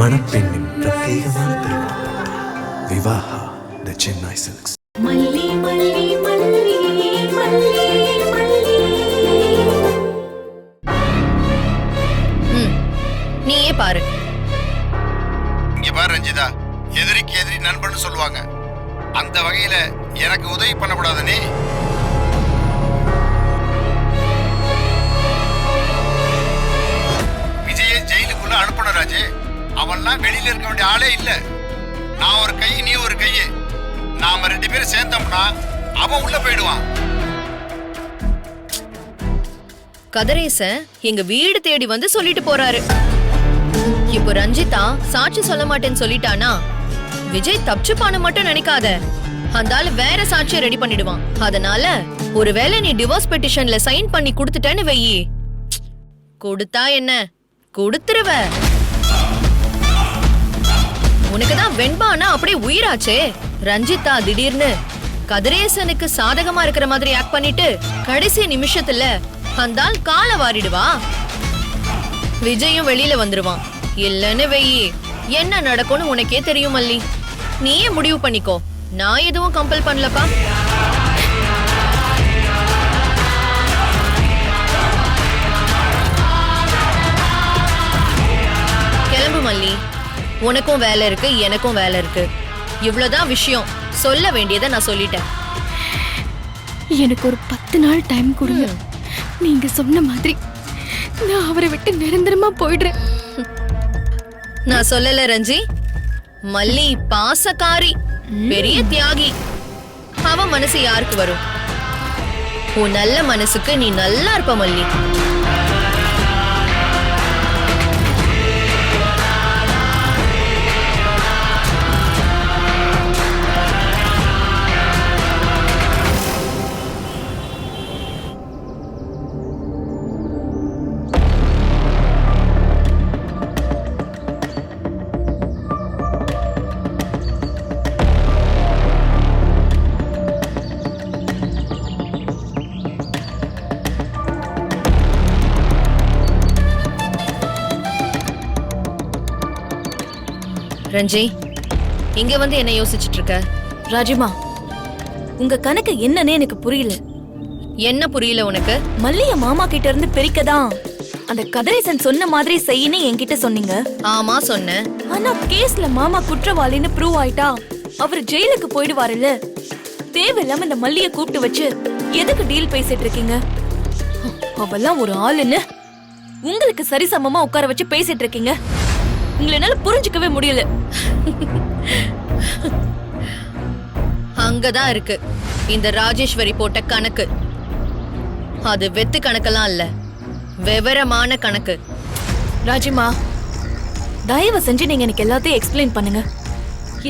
மணப்பெண்ணின் பிரத்யேகமான திருமணம். விவாஹா தி சென்னை சில்க்ஸ். மல்லி மல்லி மல்லி மல்லி மல்லி. நீயே பாரு. இங்க பாரு ரஞ்சிதா, எதிரிக்கு எதிரி நண்பன்னு சொல்லுவாங்க. அந்த வகையில எனக்கு உதவி பண்ணக்கூடாது நீ. விஜயை ஜெயிலுக்குள்ள அனுப்பணும் ராஜே. அவன்லாம் வெளியில இருக்க வேண்டிய ஆளே இல்ல. நான் ஒரு கை, நீ ஒரு கையே. நாம 2 பேரும் சேர்ந்தோம்னா அவன் உள்ள போயிடுவான். கதிரேசன் எங்க வீடு தேடி வந்து சொல்லிட்டு போறாரு. இப்போ ரஞ்சிதா சாட்சி சொல்ல மாட்டேன்னு சொல்லிட்டானா விஜய் தப்பிச்சுப்பான்னு மட்டும் நினைக்காத. அந்தால வேற சாட்சியை ரெடி பண்ணிடுவான். அதனால ஒருவேளை நீ டிவோர்ஸ் பெட்டிஷன்ல சைன் பண்ணி கொடுத்துட்டேன்னு வெயி, கொடுத்தா என்ன கொடுத்துருவ. உனக்குதான் வெண்பானா அப்படியே உயிராச்சே. ரஞ்சிதா திடீர்னு கதிரேசனுக்கு சாதகமா இருக்கிற மாதிரி ஆக்ட் பண்ணிட்டு கடைசி நிமிஷத்துல அந்தால் காலை வாரிடுவா. விஜயும் வெளியில வந்துருவான். இல்லன்னு வெயி, என்ன நடக்கும்னு உனக்கே தெரியும் மல்லி. நீயே முடிவு பண்ணிக்கோ. நான் எதுவும் கம்பல் பண்ணலப்பா. கிளம்பு மல்லி. உனக்கும் வேலை இருக்கு, எனக்கும் வேலை இருக்கு. இவ்வளவுதான் விஷயம். சொல்ல வேண்டியதை நான் சொல்லிட்டேன். எனக்கு ஒரு 10 நாள் டைம் கொடுங்க. நீங்க சொன்ன மாதிரி நான் அவரை விட்டு நிரந்தரமா போயிடுறேன். நான் சொல்லல ரஞ்சி. மல்லி பாசக்காரி, பெரிய தியாகி. அவ மனசு யாருக்கு வரும்? உன் நல்ல மனசுக்கு நீ நல்லா இருப்ப மல்லி. ரஞ்சி, இங்க வந்து என்ன யோசிச்சுட்டு இருக்க? ராஜிமா, உங்க கணக்கு என்னன்னு எனக்கு புரியல. என்ன புரியல உனக்கு? மல்லிய மாமா கிட்ட இருந்து பிரிக்கதான் அந்த கதிரேசன் சொன்ன மாதிரி செய்யின்னு என்கிட்ட சொன்னீங்க. ஆமா சொன்னேன். ஆனா கேஸ்ல மாமா குற்றவாளின்னு ப்ரூவ் ஆயிட்டா அவர் ஜெயிலுக்கு போயிடுவாருல்ல. தேவையில்லாம இந்த மல்லிய கூப்பிட்டு வச்சு எதுக்கு டீல் பேசிட்டு இருக்கீங்க? அவெல்லாம் ஒரு ஆளுன்னு உங்களுக்கு சரிசமமா உட்கார வச்சு பேசிட்டு இருக்கீங்க. உங்களை என்னால புரிஞ்சுக்கவே முடியல. அங்கதான் இருக்கு இந்த ராஜேஸ்வரி போட்ட கணக்கு. அது வெத்து கணக்கெல்லாம் இல்ல, விவரமான கணக்கு. ராஜிமா, தயவு செஞ்சு நீங்க எனக்கு எல்லாத்தையும் எக்ஸ்பிளைன் பண்ணுங்க.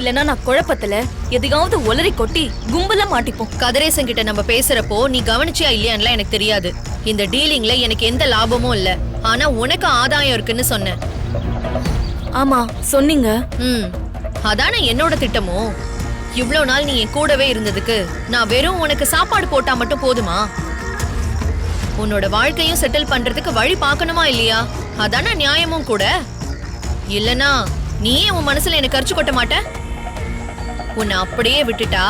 இல்லனா நான் குழப்பத்துல எதையாவது ஒலரி கொட்டி கும்பலா மாட்டிப்போம். கதிரேசன் கிட்ட நம்ம பேசுறப்போ நீ கவனிச்சியா இல்லையான்லாம் எனக்கு தெரியாது. இந்த டீலிங்ல எனக்கு எந்த லாபமும் இல்ல. ஆனா உனக்கு ஆதாயம் இருக்குன்னு சொன்னேன். ஆமா சொன்னீங்க. அதானே என்னோட திட்டமோ. இவ்ளோ நாள் நீ என் கூடவே இருந்ததுக்கு நான் வெறும் உனக்கு சாப்பாடு போட்டா மட்டும் போதுமா? உன்னோட வாழ்க்கையும் செட்டில் பண்றதுக்கு வழி பார்க்கணுமா இல்லையா? அதானே நியாயமும் கூட. இல்லனா நீயே உன் மனசுல எனக்கு கரிச்சு கொட்ட மாட்ட? உன்னை அப்படியே விட்டுட்டா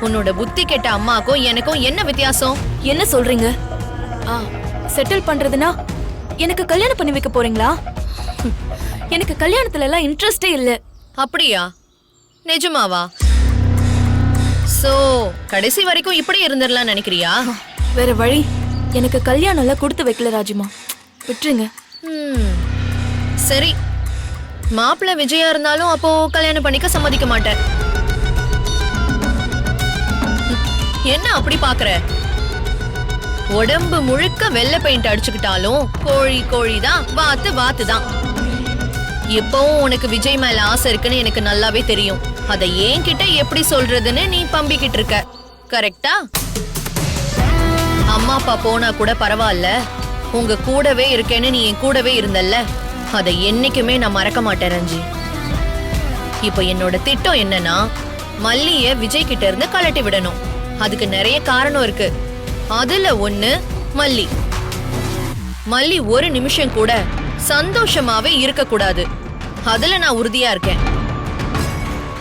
உன்னோட புத்தி கெட்ட அம்மாக்கும் எனக்கும் என்ன வித்தியாசம்? என்ன சொல்றீங்க? செட்டில் பண்றதுனா எனக்கு கல்யாணம் பண்ணி வைக்க போறீங்களா? எனக்கு கல்யாணத்துல எல்லாம் இன்ட்ரெஸ்டே இல்ல. அப்படியா? நிஜமாவா? சோ கடைசி வரைக்கும் இப்படி இருந்துடலாம் நினைக்கிறியா? வேற வழி எனக்கு கல்யாணம் எல்லாம் கொடுத்து வைக்கல ராஜிமா, விட்டுருங்க. சரி, மாப்பிள்ள விஜயா இருந்தாலும் அப்போ கல்யாணம் பண்ணிக்க சம்மதிக்க மாட்டேன். என்ன அப்படி பாக்குற? உடம்பு முழுக்க வெள்ளை பெயிண்ட் அடிச்சுக்கிட்டாலும் கோழி கோழிதான், வாத்து வாத்துதான். இப்பவும் உனக்கு விஜய் மேல ஆசை இருக்குன்னு எனக்கு நல்லாவே தெரியும். அதை என்கிட்ட எப்படி சொல்றதுன்னு நீ பம்பிக்கிட்டு இருக்க. கரெக்டா? அம்மா அப்பா போனா கூட பரவாயில்ல, உங்க கூடவே இருக்கேன்னு நீ என் கூடவே இருந்தல்ல, அதை என்னைக்குமே நான் மறக்க மாட்டேன் ரஞ்சி. இப்போ என்னோட திட்டம் என்னன்னா, மல்லிய விஜய் கிட்ட இருந்து கலட்டி விடணும். அதுக்கு நிறைய காரணம் இருக்கு. அதுல ஒண்ணு மல்லி. மல்லி ஒரு நிமிஷம் கூட சந்தோஷமாவே இருக்க கூடாது. அதுல நான் உறுதியா இருக்கேன்.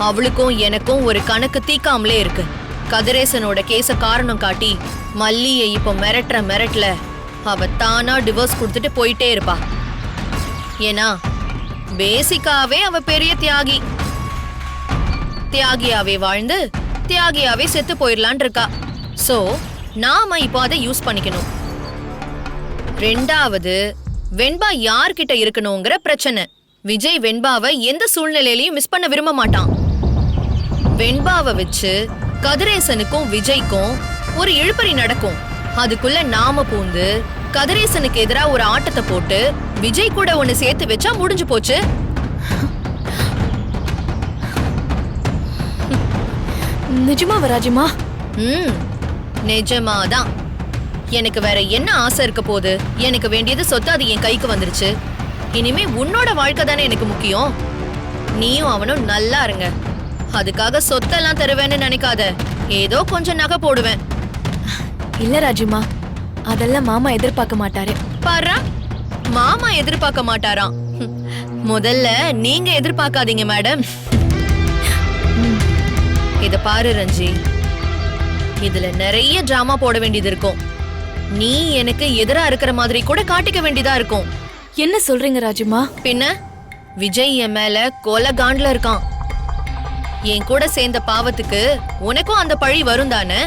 அவளுக்கும் எனக்கும் ஒரு கணக்கு தீக்காமலே இருக்கு. கதிரேசனோட கேஸ காரணம் காட்டி மல்லியை இப்ப மிரட்டல அவ தானா டிவோர்ஸ் கொடுத்துட்டு போயிட்டே இருப்பா. ஏன்னா பேசிக்காவே அவ பெரிய தியாகி. தியாகியாவே வாழ்ந்து தியாகியாவே செத்து போயிடலான் இருக்கா. சோ நாம இப்போ அதை யூஸ் பண்ணிக்கணும். ரெண்டாவது, வெண்பா யார்கிட்ட இருக்கணுங்கிற பிரச்சனை. விஜய் வெண்பாவை எந்த சூழ்நிலையிலையும் மிஸ் பண்ண விரும்ப மாட்டான். வெண்பாவை வச்சு கதிரேசனுக்கும் விஜய்க்கும் ஒரு இழுபறி நடக்கும். அதுக்குள்ள நாம பூந்து கதிரேசனுக்கு எதிரா ஒரு ஆட்டத்தை போட்டு விஜய் கூட ஒன்னு சேர்த்து வச்சா முடிஞ்சு போச்சு. நிஜமாவா ராஜிமா? நிஜமாதான். எனக்கு வேற என்ன ஆசை இருக்க போகுது? எனக்கு வேண்டியது சொத்து, அது என் கைக்கு வந்துருச்சு. இனிமே உன்னோட வாழ்க்கை தானே எனக்கு முக்கியம். நீயும் அவனும் நல்லா இருங்க. அதுக்காக சொத்தெல்லாம் தருவேன்னு நினைக்காத. ஏதோ கொஞ்சம் நகை போடுவேன். இல்ல ராஜிமா, அதெல்லாம் மாமா எதிர்பார்க்க மாட்டாரு. பாரா, மாமா எதிர்பார்க்க மாட்டாராம். முதல்ல நீங்க எதிர்பார்க்காதீங்க மேடம். இத பாரு ரஞ்சி, இதுல நிறைய டிராமா போட வேண்டியது இருக்கும். நீ எனக்கு எதிரா இருக்கிற மாதிரி கூட காட்டிக்க வேண்டியதா இருக்கும். என்ன சொல்றீங்க ராஜிமா? பின்ன விஜய் என் மேல கொலை காண்ட்ல இருக்கான். என் கூட சேர்ந்த பாவத்துக்கு உனக்கும் அந்த பழி வரும் தானே.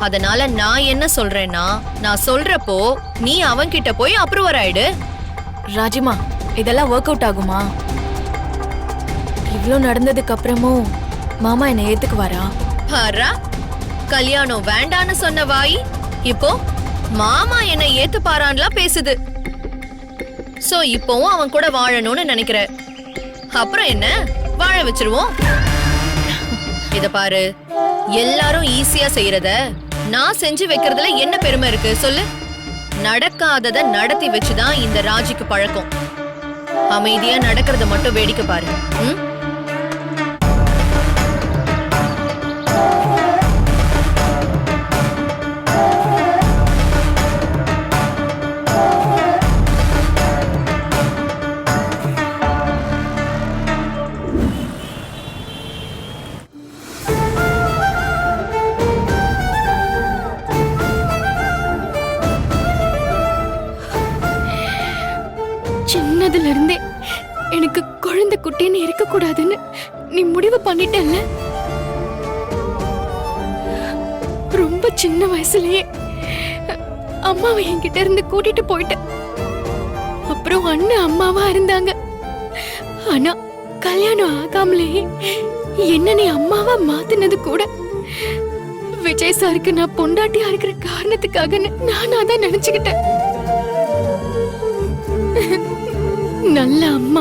அதனால நான் என்ன சொல்றேன்னா, நான் சொல்றப்போ நீ அவன்கிட்ட போய் அப்ரூவர் ஆயிடு. ராஜிமா, இதெல்லாம் ஒர்க் அவுட் ஆகுமா? இவ்ளோ நடந்ததுக்கு அப்புறமும் மாமா என்ன ஏத்துக்குவாரா? பாரா, கல்யாணம் வேண்டான்னு சொன்ன வாய் இப்போ மாமா என்ன ஏத்துப்பாரான்லாம் பேசுது. சோ இப்போவும் அவன் கூட வாழணும்னு நினைக்கிற. அப்புறம் என்ன, வாழ வச்சிருவோம். இத பாரு, எல்லாரும் ஈஸியா செய்யறத நான் செஞ்சு வைக்கிறதுல என்ன பெருமை இருக்கு சொல்லு? நடக்காதத நடத்தி வச்சுதான் இந்த ராஜிக்கு பழக்கம். அமைதியா நடக்கிறத மட்டும் வேடிக்கை பாரு. சின்னதுல இருந்தே எனக்கு குழந்தை குட்டின்னு இருக்க கூடாதுன்னு நீ முடிவு பண்ணிட்டல்ல. ரொம்ப சின்ன வயசுலயே அம்மாவை என்கிட்ட இருந்து கூட்டிட்டு போயிட்ட. அப்புறம் அண்ணன் அம்மாவா இருந்தாங்க. ஆனா கல்யாணம் ஆகாமலேயே என்ன நீ அம்மாவா மாத்தினது கூட விஜய் சாருக்கு நான் பொண்டாட்டியா இருக்கிற காரணத்துக்காக நானா தான் நினைச்சுக்கிட்டேன். நல்ல அம்மா,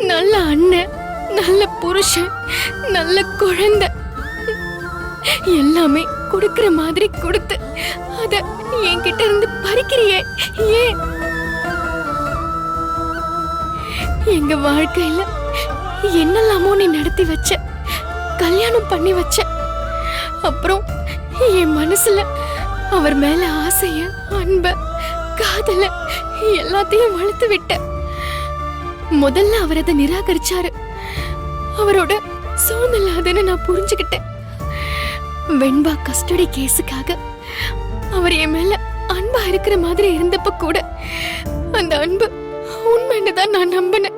நல்ல அண்ணன், நல்ல புருஷன், நல்ல குழந்தை எல்லாமே கொடுக்கிற மாதிரி கொடுத்து அத என்கிட்ட இருந்து பறிக்கிறியே ஏன்? எங்க வாழ்க்கையில என்னெல்லாமோ நீ நடத்தி வச்ச, கல்யாணம் பண்ணி வச்ச. அப்புறம் என் மனசுல அவர் மேல ஆசைய, அன்ப, காதல எல்லாத்தையும் வளர்த்து விட்ட. முதல்ல அவர் அதை நிராகரிச்சாரு. அவரோட சூழ்நிலை அதுன்னு நான் புரிஞ்சுக்கிட்டேன். வெண்பா கஸ்டடி கேஸுக்காக அவர் என் மேல அன்பா இருக்கிற மாதிரி இருந்தப்ப கூட அந்த அன்பு உண்மைன்னு தான் நான் நம்பினேன்.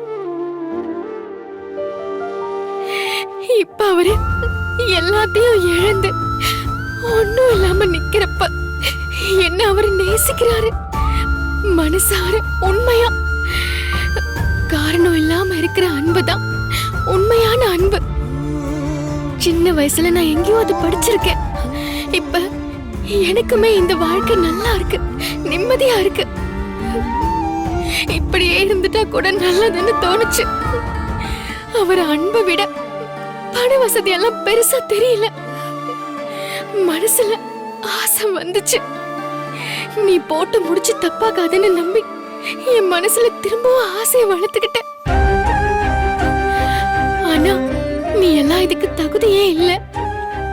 இப்ப அவரு எல்லாத்தையும் இழந்து ஒன்னும் இல்லாம நிக்கிறப்ப என்ன அவரு நேசிக்கிறாரு மனசார, உண்மையா. காரணம் இல்லாம இருக்கிற அன்புதான் உண்மையான அன்பு. சின்ன வயசுல நான் எங்கேயோ அது படிச்சிருக்கேன். இப்ப எனக்குமே இந்த வாழ்க்கை நல்லா இருக்கு, நிம்மதியா இருக்கு. இப்படியே இருந்துட்டா கூட நல்லதுன்னு தோணுச்சு. அவர் அன்பை விட பண வசதி எல்லாம் பெருசா தெரியல. மனசுல ஆசை வந்துச்சு. நீ போட்டு முடிச்சு தப்பாக்காதுன்னு நம்பி என் மனசுல திரும்பவும் ஆசையை வளர்த்துக்கிட்ட. ஆனா நீ எல்லாம் இதுக்கு தகுதியே இல்ல.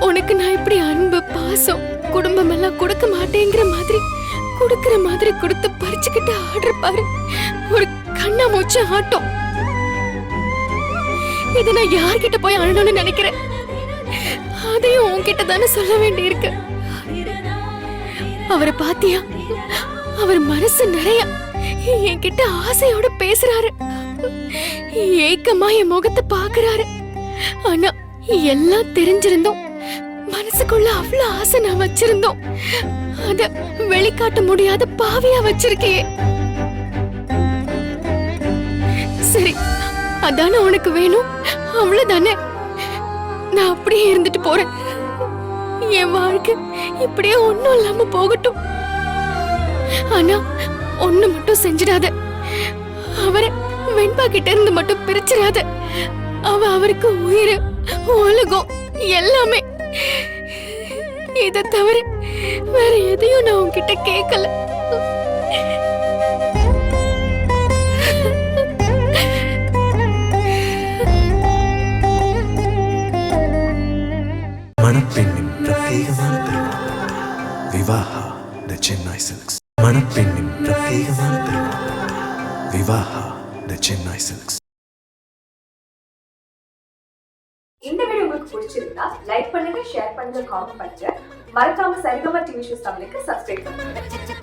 உனக்கு நான் இப்படி அன்பு, பாசம், குடும்பம் எல்லாம் கொடுக்க மாட்டேங்கிற மாதிரி கொடுக்கிற மாதிரி கொடுத்து பறிச்சுக்கிட்டு ஆடுற பாரு ஒரு கண்ணா மூச்சு ஆட்டம். இதை நான் யார்கிட்ட போய் அழணும்னு நினைக்கிறேன். அதையும் உன்கிட்ட தானே சொல்ல வேண்டி இருக்கு. அவரை பாத்தியா? அவர் மனசு நிறைய என்கிட்ட ஆசையோட பேசுறாரு. ஏக்கமா என் முகத்தை பாக்குறாரு. ஆனா எல்லாம் தெரிஞ்சிருந்தோம், மனசுக்குள்ள அவ்வளவு ஆசை நான் வச்சிருந்தோம். அத வெளிக்காட்ட முடியாத பாவியா வச்சிருக்கியே. சரி, அதானே உனக்கு வேணும், அவ்வளவுதானே. நான் அப்படியே இருந்துட்டு போறேன். என் வாழ்க்கை இப்படியே ஒண்ணும் இல்லாம போகட்டும். ஆனா ஒண்ணு மட்டும் செஞ்சிடாத, அவரை வெண்பா கிட்ட இருந்து மட்டும் பிரிச்சிடாத. அவருக்கு உயிர், உலகம் எல்லாமே. இதை தவிர வேற எதையும் நான் உன்கிட்ட கேட்கல. மணப்பெண்ணின் பிரத்யேகமான திருமணம் விவாஹா த சென்னை சில்க்ஸ். மணப்பெண்ணின் பிரத்யேகமான திருமணம் விவாஹா த சென்னை சில்க்ஸ். இந்த வீடியோ உங்களுக்கு பிடிச்சிருந்தா லைக் பண்ணுங்க, ஷேர் பண்ணுங்க, காமெண்ட் பண்ணுங்க. மறக்காம சரிகமா டிவி ஷோஸ் தமிழுக்கு சப்ஸ்கிரைப் பண்ணுங்க.